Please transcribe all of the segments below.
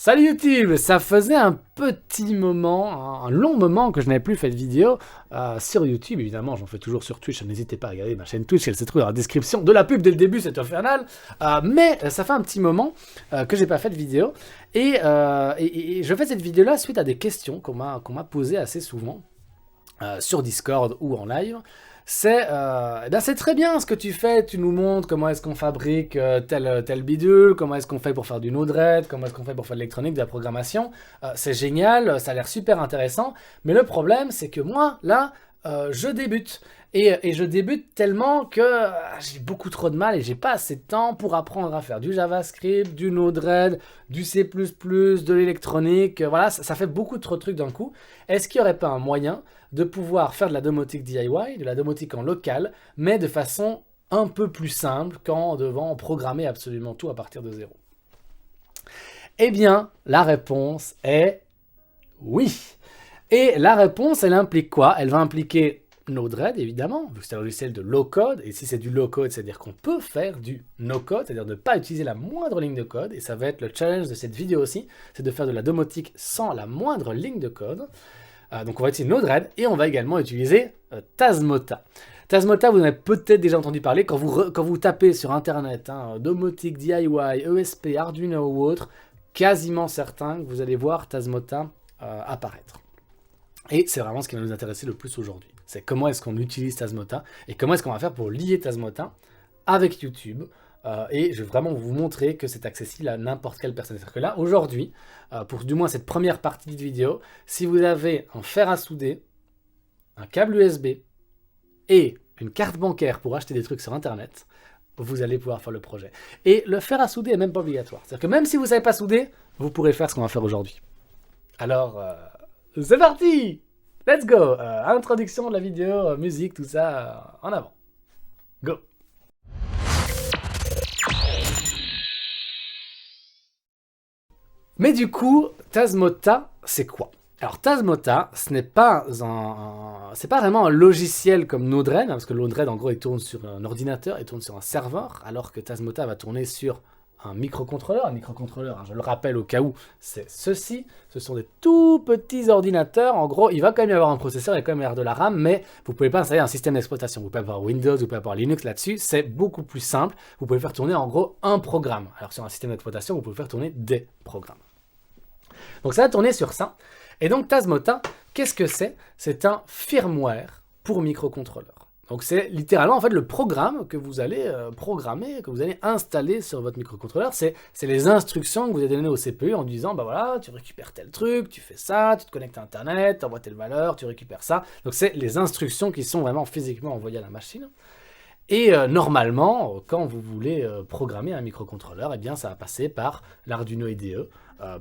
Salut YouTube, ça faisait un petit moment, un long moment que je n'avais plus fait de vidéo sur YouTube. Évidemment, j'en fais toujours sur Twitch, n'hésitez pas à regarder ma chaîne Twitch, elle se trouve dans la description de la pub dès le début, c'est infernal. Mais ça fait un petit moment que j'ai pas fait de vidéo. Et je fais cette vidéo-là suite à des questions qu'on m'a posées assez souvent sur Discord ou en live. C'est très bien ce que tu fais, tu nous montres comment est-ce qu'on fabrique tel bidule, comment est-ce qu'on fait pour faire du Node-RED, comment est-ce qu'on fait pour faire de l'électronique, de la programmation. C'est génial, ça a l'air super intéressant, mais le problème c'est que moi, là, je débute. Et je débute tellement que j'ai beaucoup trop de mal et j'ai pas assez de temps pour apprendre à faire du JavaScript, du Node-RED, du C++, de l'électronique. Voilà, ça fait beaucoup trop de trucs d'un coup. Est-ce qu'il n'y aurait pas un moyen de pouvoir faire de la domotique DIY, de la domotique en local, mais de façon un peu plus simple qu'en devant programmer absolument tout à partir de zéro? Eh bien, la réponse est oui. Et la réponse, elle implique quoi? Elle va impliquer Node-RED, évidemment, vu que c'est un logiciel de low-code, et si c'est du low-code, c'est-à-dire qu'on peut faire du no-code, c'est-à-dire ne pas utiliser la moindre ligne de code, et ça va être le challenge de cette vidéo aussi, c'est de faire de la domotique sans la moindre ligne de code. Donc on va utiliser Node-RED, et on va également utiliser Tazmota. Tazmota, vous en avez peut-être déjà entendu parler, quand vous tapez sur internet, domotique, DIY, ESP, Arduino ou autre, quasiment certain que vous allez voir Tazmota apparaître. Et c'est vraiment ce qui va nous intéresser le plus aujourd'hui. C'est comment est-ce qu'on utilise Tazmota et comment est-ce qu'on va faire pour lier Tazmota avec YouTube. Et je vais vraiment vous montrer que c'est accessible à n'importe quelle personne. C'est-à-dire que là, aujourd'hui, pour du moins cette première partie de vidéo, si vous avez un fer à souder, un câble USB et une carte bancaire pour acheter des trucs sur Internet, vous allez pouvoir faire le projet. Et le fer à souder n'est même pas obligatoire. C'est-à-dire que même si vous ne savez pas souder, vous pourrez faire ce qu'on va faire aujourd'hui. Alors, c'est parti! Let's go! Introduction de la vidéo, musique, tout ça, en avant. Go! Mais du coup, Tazmota, c'est quoi? Alors Tazmota, ce n'est pas c'est pas vraiment un logiciel comme Node-RED, parce que Node-RED en gros il tourne sur un ordinateur, il tourne sur un serveur, alors que Tazmota va tourner sur un microcontrôleur. Un microcontrôleur, je le rappelle au cas où, c'est ceci. Ce sont des tout petits ordinateurs. En gros, il va quand même y avoir un processeur, il va quand même y avoir de la RAM, mais vous ne pouvez pas installer un système d'exploitation. Vous pouvez avoir Windows, vous pouvez avoir Linux là-dessus. C'est beaucoup plus simple. Vous pouvez faire tourner en gros un programme. Alors sur un système d'exploitation, vous pouvez faire tourner des programmes. Donc ça va tourner sur ça. Et donc Tazmota, qu'est-ce que c'est? C'est un firmware pour microcontrôleur. Donc c'est littéralement en fait le programme que vous allez programmer, que vous allez installer sur votre microcontrôleur. C'est les instructions que vous avez données au CPU en disant bah voilà, tu récupères tel truc, tu fais ça, tu te connectes à internet, tu envoies telle valeur, tu récupères ça. Donc c'est les instructions qui sont vraiment physiquement envoyées à la machine. Et normalement, quand vous voulez programmer un microcontrôleur, eh bien ça va passer par l'Arduino IDE,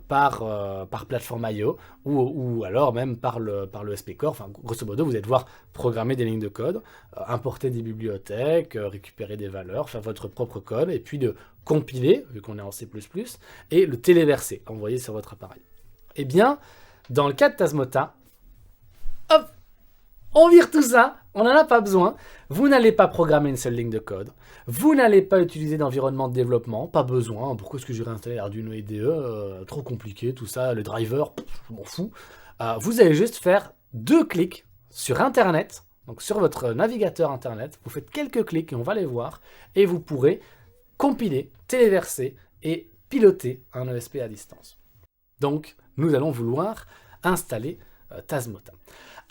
par plateforme IO, ou alors même par le SP Core. Enfin, grosso modo, vous allez devoir programmer des lignes de code, importer des bibliothèques, récupérer des valeurs, faire votre propre code, et puis de compiler, vu qu'on est en C++, et le téléverser, envoyer sur votre appareil. Eh bien, dans le cas de Tazmota, hop, on vire tout ça, on n'en a pas besoin. Vous n'allez pas programmer une seule ligne de code. Vous n'allez pas utiliser d'environnement de développement, pas besoin. Pourquoi est-ce que j'irais installer Arduino IDE? Trop compliqué, tout ça, les drivers, je m'en fous. Vous allez juste faire 2 clics sur Internet, donc sur votre navigateur Internet. Vous faites quelques clics et on va les voir. Et vous pourrez compiler, téléverser et piloter un ESP à distance. Donc, nous allons vouloir installer Tazmota.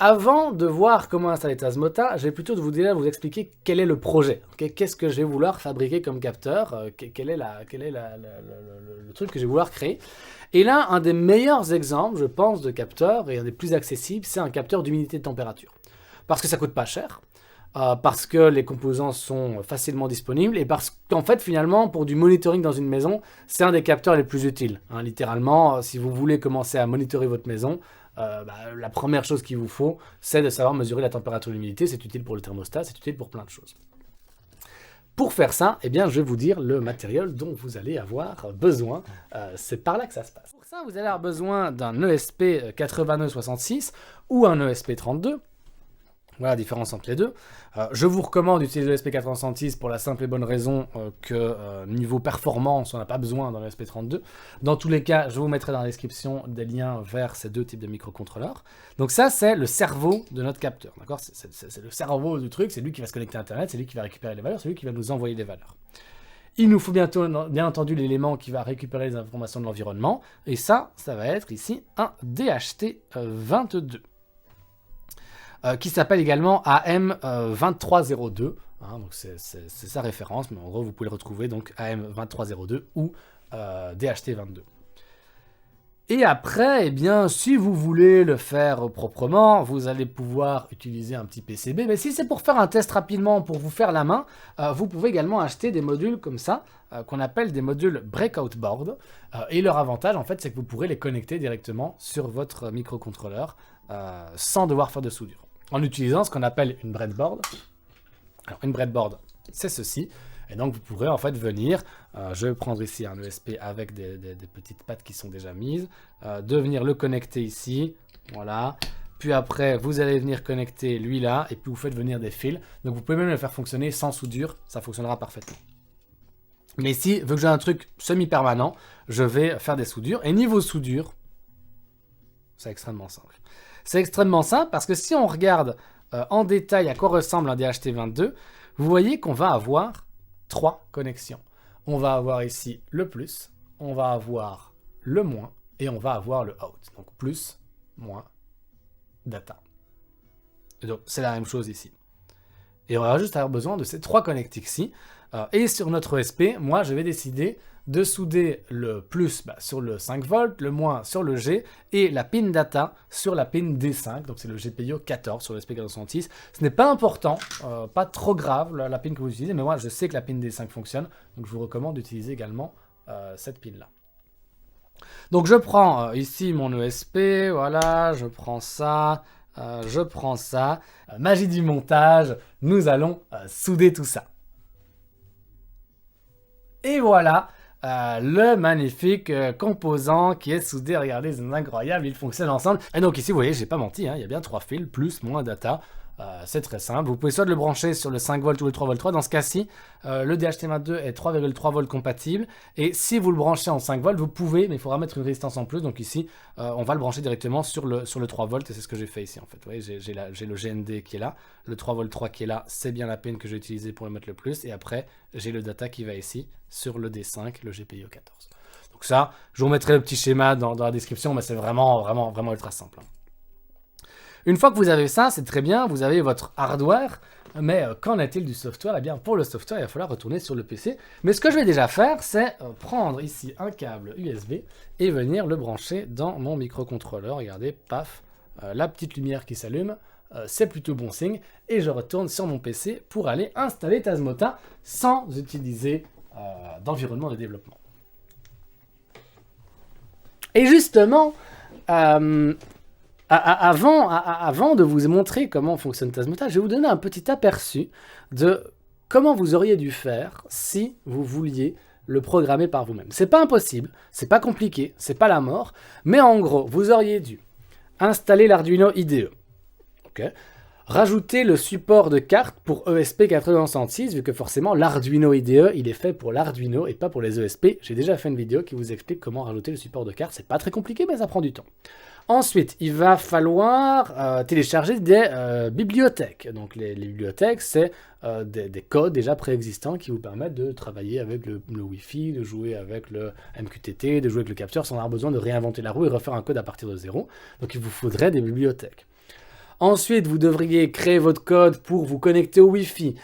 Avant de voir comment installer Tazmota, je vais plutôt vous expliquer quel est le projet. Okay, qu'est-ce que je vais vouloir fabriquer comme capteur, quel est le truc que je vais vouloir créer. Et là, un des meilleurs exemples, je pense, de capteur, et un des plus accessibles, c'est un capteur d'humidité de température. Parce que ça coûte pas cher, parce que les composants sont facilement disponibles, et parce qu'en fait, finalement, pour du monitoring dans une maison, c'est un des capteurs les plus utiles. Littéralement, si vous voulez commencer à monitorer votre maison, la première chose qu'il vous faut, c'est de savoir mesurer la température et l'humidité. C'est utile pour le thermostat, c'est utile pour plein de choses. Pour faire ça, eh bien, je vais vous dire le matériel dont vous allez avoir besoin. C'est par là que ça se passe. Pour ça, vous allez avoir besoin d'un ESP 8266 ou un ESP32. Voilà la différence entre les deux. Je vous recommande d'utiliser le ESP466 pour la simple et bonne raison que niveau performance, on n'a pas besoin dans le ESP32. Dans tous les cas, je vous mettrai dans la description des liens vers ces deux types de microcontrôleurs. Donc ça, c'est le cerveau de notre capteur. D'accord, c'est le cerveau du truc, c'est lui qui va se connecter à Internet, c'est lui qui va récupérer les valeurs, c'est lui qui va nous envoyer les valeurs. Il nous faut bien entendu l'élément qui va récupérer les informations de l'environnement. Et ça va être ici un DHT22. Qui s'appelle également AM2302. Hein, donc c'est sa référence, mais en gros, vous pouvez le retrouver, donc AM2302 ou DHT22. Et après, eh bien, si vous voulez le faire proprement, vous allez pouvoir utiliser un petit PCB. Mais si c'est pour faire un test rapidement, pour vous faire la main, vous pouvez également acheter des modules comme ça, qu'on appelle des modules breakout board. Et leur avantage, en fait, c'est que vous pourrez les connecter directement sur votre microcontrôleur sans devoir faire de soudure, en utilisant ce qu'on appelle une breadboard. Alors, une breadboard, c'est ceci. Et donc, vous pourrez en fait venir, je vais prendre ici un ESP avec des petites pattes qui sont déjà mises, de venir le connecter ici, voilà. Puis après, vous allez venir connecter lui là, et puis vous faites venir des fils. Donc, vous pouvez même le faire fonctionner sans soudure, ça fonctionnera parfaitement. Mais ici, vu que j'ai un truc semi-permanent, je vais faire des soudures. Et niveau soudure, c'est extrêmement simple. C'est extrêmement simple parce que si on regarde en détail à quoi ressemble un DHT22, vous voyez qu'on va avoir 3 connexions. On va avoir ici le plus, on va avoir le moins et on va avoir le out. Donc plus, moins, data. Et donc c'est la même chose ici. Et on va juste avoir besoin de ces 3 connectiques ici. Et sur notre ESP, moi je vais décider de souder le plus sur le 5 volts, le moins sur le G, et la pin data sur la pin D5, donc c'est le GPIO 14 sur le ESP466. Ce n'est pas important, pas trop grave la pin que vous utilisez, mais moi je sais que la pin D5 fonctionne, donc je vous recommande d'utiliser également cette pin-là. Donc je prends ici mon ESP, voilà, je prends ça, magie du montage, nous allons souder tout ça. Et voilà le magnifique composant qui est soudé. Regardez, c'est incroyable, ils fonctionnent ensemble. Et donc ici, vous voyez, j'ai pas menti, hein, il y a bien 3 fils, plus, moins, data. C'est très simple. Vous pouvez soit le brancher sur le 5 volts ou le 3 volts 3. Dans ce cas-ci, le DHT22 est 3,3 volts compatible. Et si vous le branchez en 5 volts, vous pouvez, mais il faudra mettre une résistance en plus. Donc ici, on va le brancher directement sur le 3 volts. Et c'est ce que j'ai fait ici, en fait. Vous voyez, j'ai le GND qui est là. Le 3 volts 3 qui est là, c'est bien la pin que j'ai utilisée pour le mettre le plus. Et après, j'ai le data qui va ici sur le D5, le GPIO 14. Donc ça, je vous mettrai le petit schéma dans la description, mais c'est vraiment ultra simple. Une fois que vous avez ça, c'est très bien, vous avez votre hardware, mais qu'en est-il du software? Eh bien, pour le software, il va falloir retourner sur le PC. Mais ce que je vais déjà faire, c'est prendre ici un câble USB et venir le brancher dans mon microcontrôleur. Regardez, paf, la petite lumière qui s'allume, c'est plutôt bon signe. Et je retourne sur mon PC pour aller installer Tasmota sans utiliser d'environnement de développement. Et justement, avant de vous montrer comment fonctionne Tasmota, je vais vous donner un petit aperçu de comment vous auriez dû faire si vous vouliez le programmer par vous-même. C'est pas impossible, c'est pas compliqué, c'est pas la mort, mais en gros, vous auriez dû installer l'Arduino IDE, okay, rajouter le support de carte pour ESP466, vu que forcément l'Arduino IDE, il est fait pour l'Arduino et pas pour les ESP. J'ai déjà fait une vidéo qui vous explique comment rajouter le support de carte. C'est pas très compliqué, mais ça prend du temps. Ensuite, il va falloir télécharger des bibliothèques. Donc les bibliothèques, c'est des codes déjà préexistants qui vous permettent de travailler avec le Wi-Fi, de jouer avec le MQTT, de jouer avec le capteur sans avoir besoin de réinventer la roue et refaire un code à partir de zéro. Donc il vous faudrait des bibliothèques. Ensuite, vous devriez créer votre code pour vous connecter au Wi-Fi.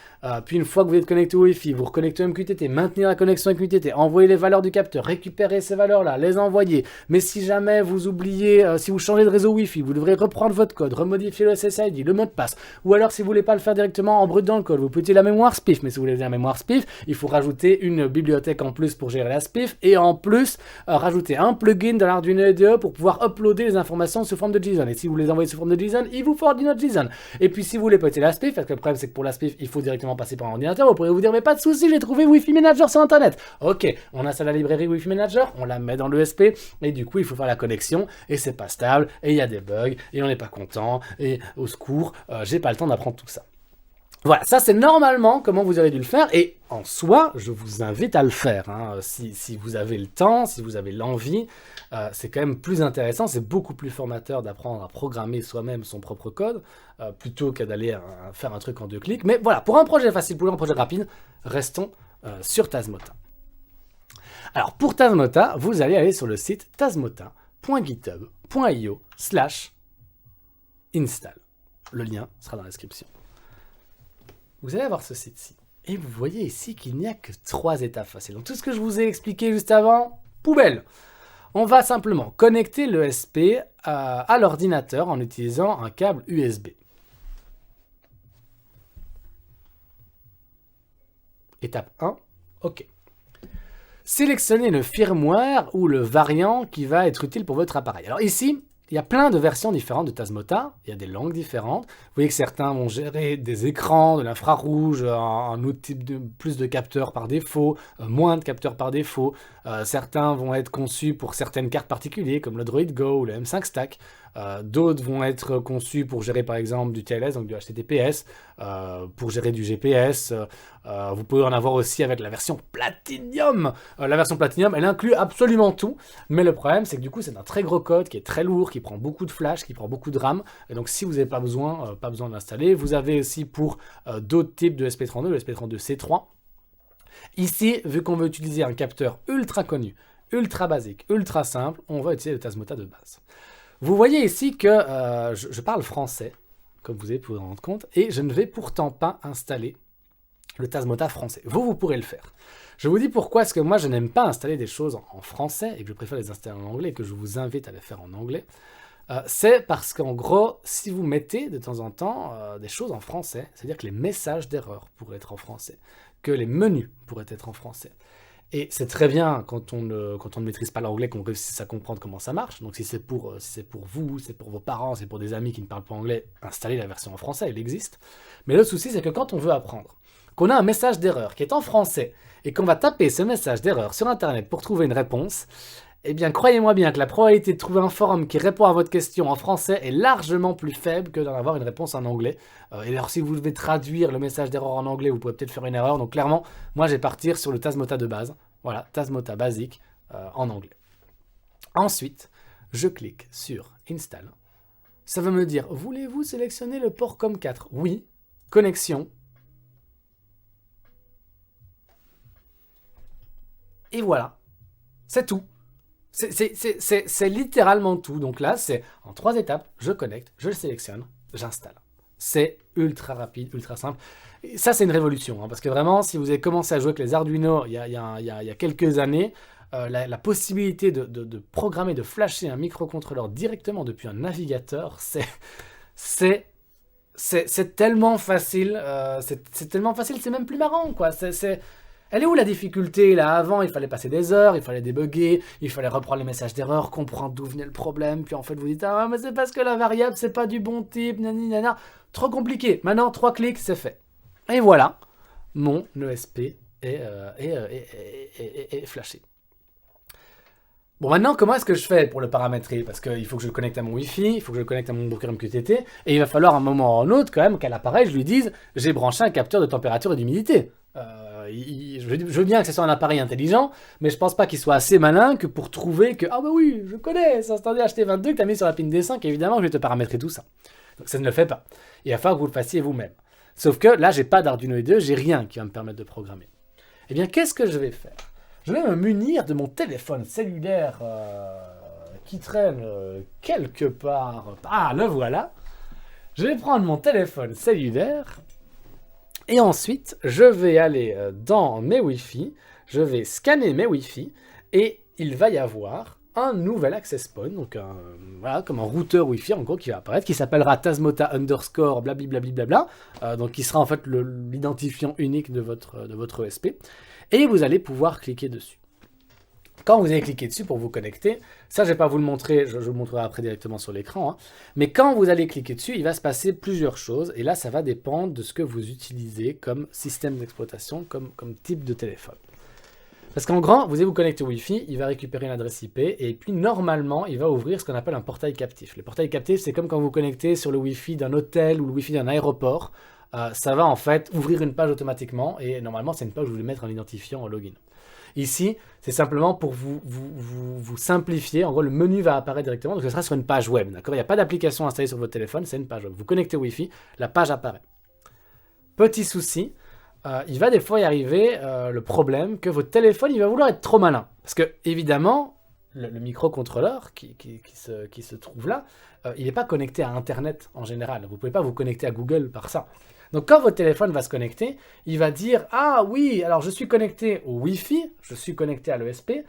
Puis une fois que vous êtes connecté au Wi-Fi, vous reconnectez au MQTT, maintenir la connexion MQTT, envoyer les valeurs du capteur, récupérer ces valeurs-là, les envoyer. Mais si jamais vous oubliez, si vous changez de réseau Wi-Fi, vous devrez reprendre votre code, remodifier le SSID, le mot de passe. Ou alors, si vous voulez pas le faire directement en brut dans le code, vous pouvez utiliser la mémoire SPIF. Mais si vous voulez la mémoire SPIF, il faut rajouter une bibliothèque en plus pour gérer la SPIF. Et en plus, rajouter un plugin dans l'Arduino IDE pour pouvoir uploader les informations sous forme de JSON. Et si vous les envoyez sous forme de JSON, il vous faut for Arduino.json. Et puis si vous voulez péter la SPIF, parce que le problème c'est que pour la SPIF, il faut directement passer par un ordinateur, vous pourrez vous dire mais pas de souci, j'ai trouvé Wi-Fi Manager sur internet. Ok, on installe la librairie Wi-Fi Manager, on la met dans l'ESP, et du coup il faut faire la connexion, et c'est pas stable, et il y a des bugs, et on n'est pas content, et au secours, j'ai pas le temps d'apprendre tout ça. Voilà, ça c'est normalement comment vous aurez dû le faire, et en soi, je vous invite à le faire, hein. Si vous avez le temps, si vous avez l'envie, c'est quand même plus intéressant, c'est beaucoup plus formateur d'apprendre à programmer soi-même son propre code, plutôt qu'à d'aller faire un truc en 2 clics. Mais voilà, pour un projet facile, pour un projet rapide, restons sur Tazmota. Alors pour Tazmota, vous allez aller sur le site tazmota.github.io/install. Le lien sera dans la description. Vous allez avoir ce site-ci. Et vous voyez ici qu'il n'y a que 3 étapes faciles. Donc tout ce que je vous ai expliqué juste avant, poubelle. On va simplement connecter l'ESP à l'ordinateur en utilisant un câble USB. Étape 1, OK. Sélectionnez le firmware ou le variant qui va être utile pour votre appareil. Alors ici, il y a plein de versions différentes de Tazmota, il y a des langues différentes. Vous voyez que certains vont gérer des écrans, de l'infrarouge, un autre type de plus de capteurs par défaut, moins de capteurs par défaut. Certains vont être conçus pour certaines cartes particulières, comme le Droid Go ou le M5 Stack. D'autres vont être conçus pour gérer par exemple du TLS, donc du HTTPS, pour gérer du GPS. Vous pouvez en avoir aussi avec la version Platinum. La version Platinum, elle inclut absolument tout, mais le problème c'est que du coup c'est un très gros code qui est très lourd, qui prend beaucoup de flash, qui prend beaucoup de RAM, et donc si vous n'avez pas besoin de l'installer. Vous avez aussi pour d'autres types de SP32, le SP32C3. Ici, vu qu'on veut utiliser un capteur ultra connu, ultra basique, ultra simple, on va utiliser le Tazmota de base. Vous voyez ici que je parle français, comme vous avez pu vous en rendre compte, et je ne vais pourtant pas installer le Tazmota français. Vous pourrez le faire. Je vous dis pourquoi est-ce que moi je n'aime pas installer des choses en français et que je préfère les installer en anglais et que je vous invite à les faire en anglais. C'est parce qu'en gros, si vous mettez de temps en temps des choses en français, c'est-à-dire que les messages d'erreur pourraient être en français, que les menus pourraient être en français. Et c'est très bien quand on ne maîtrise pas l'anglais qu'on réussisse à comprendre comment ça marche. Donc si c'est pour vous, c'est pour vos parents, c'est pour des amis qui ne parlent pas anglais, installez la version en français, elle existe. Mais le souci, c'est que quand on veut apprendre, qu'on a un message d'erreur qui est en français et qu'on va taper ce message d'erreur sur Internet pour trouver une réponse, eh bien, croyez-moi bien que la probabilité de trouver un forum qui répond à votre question en français est largement plus faible que d'en avoir une réponse en anglais. Et alors, si vous devez traduire le message d'erreur en anglais, vous pouvez peut-être faire une erreur. Donc, clairement, moi, je vais partir sur le Tazmota de base. Voilà, Tazmota basique en anglais. Ensuite, je clique sur Install. Ça va me dire, voulez-vous sélectionner le port COM4? Oui. Connexion. Et voilà. C'est tout. C'est littéralement tout. Donc là, c'est en 3 étapes. Je connecte, je le sélectionne, j'installe. C'est ultra rapide, ultra simple. Et ça, c'est une révolution. Hein, parce que vraiment, si vous avez commencé à jouer avec les Arduino il y a quelques années, la possibilité de programmer, de flasher un microcontrôleur directement depuis un navigateur, c'est tellement facile. C'est tellement facile, c'est même plus marrant, quoi. Elle est où la difficulté là? Avant, il fallait passer des heures, il fallait débugger, il fallait reprendre les messages d'erreur, comprendre d'où venait le problème, puis en fait vous dites ah mais c'est parce que la variable c'est pas du bon type, nani nana. Trop compliqué. Maintenant 3 clics, c'est fait. Et voilà, mon ESP est flashé. Bon, maintenant, comment est-ce que je fais pour le paramétrer? Parce qu'il faut que je le connecte à mon Wi-Fi, il faut que je le connecte à mon Broker MQTT, et il va falloir à un moment ou à un autre, quand même, qu'à l'appareil, je lui dise j'ai branché un capteur de température et d'humidité. Je veux bien que ce soit un appareil intelligent, mais je pense pas qu'il soit assez malin que pour trouver que ah bah oui, je connais, c'est un standard HT22 que tu as mis sur la pin D5, évidemment, je vais te paramétrer tout ça. Donc ça ne le fait pas. Il va falloir que vous le fassiez vous-même. Sauf que là, j'ai pas d'Arduino IDE, j'ai rien qui va me permettre de programmer. Eh bien, qu'est-ce que je vais faire? Je vais me munir de mon téléphone cellulaire qui traîne quelque part. Ah, le voilà. Je vais prendre mon téléphone cellulaire et ensuite, je vais aller dans mes Wi-Fi, je vais scanner mes Wi-Fi et il va y avoir un nouvel access point, donc voilà, comme un routeur Wi-Fi en gros qui va apparaître, qui s'appellera Tazmota _ blablabla, donc qui sera en fait l'identifiant unique de votre ESP, et vous allez pouvoir cliquer dessus. Quand vous allez cliquer dessus pour vous connecter, ça je ne vais pas vous le montrer, je vous le montrerai après directement sur l'écran, hein, mais quand vous allez cliquer dessus, il va se passer plusieurs choses, et là ça va dépendre de ce que vous utilisez comme système d'exploitation, comme type de téléphone. Parce qu'en grand, vous allez vous connecter au Wi-Fi, il va récupérer une adresse IP, et puis normalement, il va ouvrir ce qu'on appelle un portail captif. Le portail captif, c'est comme quand vous vous connectez sur le Wi-Fi d'un hôtel ou le Wi-Fi d'un aéroport, ça va en fait ouvrir une page automatiquement, et normalement c'est une page où vous voulez mettre un identifiant en login. Ici, c'est simplement pour vous simplifier. En gros, le menu va apparaître directement, donc ce sera sur une page web. D'accord ? Il n'y a pas d'application installée sur votre téléphone, c'est une page web. Vous connectez au Wi-Fi, la page apparaît. Petit souci, il va des fois y arriver le problème que votre téléphone, il va vouloir être trop malin. Parce que, évidemment, le microcontrôleur qui se trouve là, il n'est pas connecté à Internet en général. Vous ne pouvez pas vous connecter à Google par ça. Donc quand votre téléphone va se connecter, il va dire « Ah oui, alors je suis connecté au Wi-Fi, je suis connecté à l'ESP, mais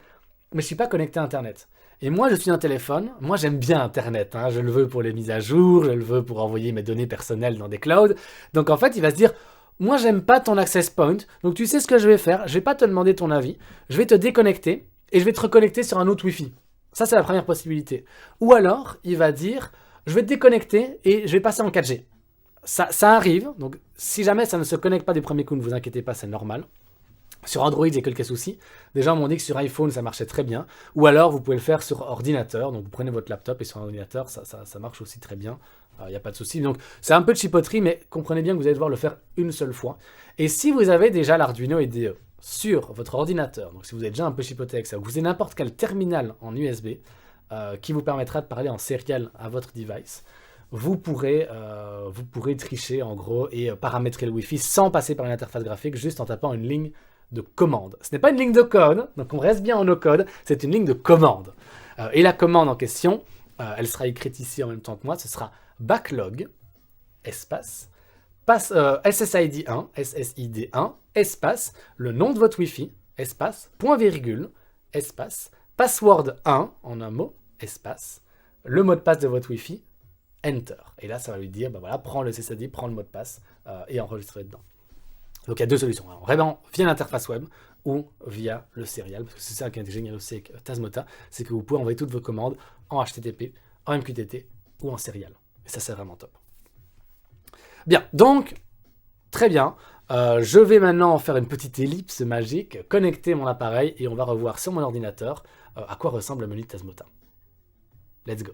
je ne suis pas connecté à Internet. » Et moi, je suis un téléphone, moi j'aime bien Internet, hein, je le veux pour les mises à jour, je le veux pour envoyer mes données personnelles dans des clouds. Donc en fait, il va se dire « Moi j'aime pas ton access point, donc tu sais ce que je vais faire, je vais pas te demander ton avis, je vais te déconnecter et je vais te reconnecter sur un autre Wi-Fi. » Ça, c'est la première possibilité. Ou alors, il va dire « Je vais te déconnecter et je vais passer en 4G. » Ça arrive, donc si jamais ça ne se connecte pas du premier coup, ne vous inquiétez pas, c'est normal. Sur Android, j'ai quelques soucis. Des gens m'ont dit que sur iPhone, ça marchait très bien. Ou alors, vous pouvez le faire sur ordinateur. Donc, vous prenez votre laptop et sur un ordinateur, ça marche aussi très bien. Il n'y a pas de souci. Donc, c'est un peu de chipoterie, mais comprenez bien que vous allez devoir le faire une seule fois. Et si vous avez déjà l'Arduino IDE sur votre ordinateur, donc si vous êtes déjà un peu chipoté avec ça, ou que vous avez n'importe quel terminal en USB qui vous permettra de parler en serial à votre device, vous pourrez tricher en gros et paramétrer le Wi-Fi sans passer par une interface graphique, juste en tapant une ligne de commande. Ce n'est pas une ligne de code, donc on reste bien en no-code, c'est une ligne de commande. Et la commande en question, elle sera écrite ici en même temps que moi, ce sera backlog, espace, SSID1, espace, le nom de votre Wi-Fi, espace, point virgule, espace, password 1, en un mot, espace, le mot de passe de votre Wi-Fi, Enter. Et là, ça va lui dire, bah voilà, prends le SSID, prends le mot de passe et enregistre dedans. Donc il y a deux solutions. Alors, vraiment, via l'interface web ou via le serial, parce que c'est ça qui est génial aussi avec Tasmota, c'est que vous pouvez envoyer toutes vos commandes en HTTP, en MQTT ou en serial. Et ça, c'est vraiment top. Bien, donc, très bien. Je vais maintenant faire une petite ellipse magique, connecter mon appareil et on va revoir sur mon ordinateur à quoi ressemble le menu de Tasmota. Let's go.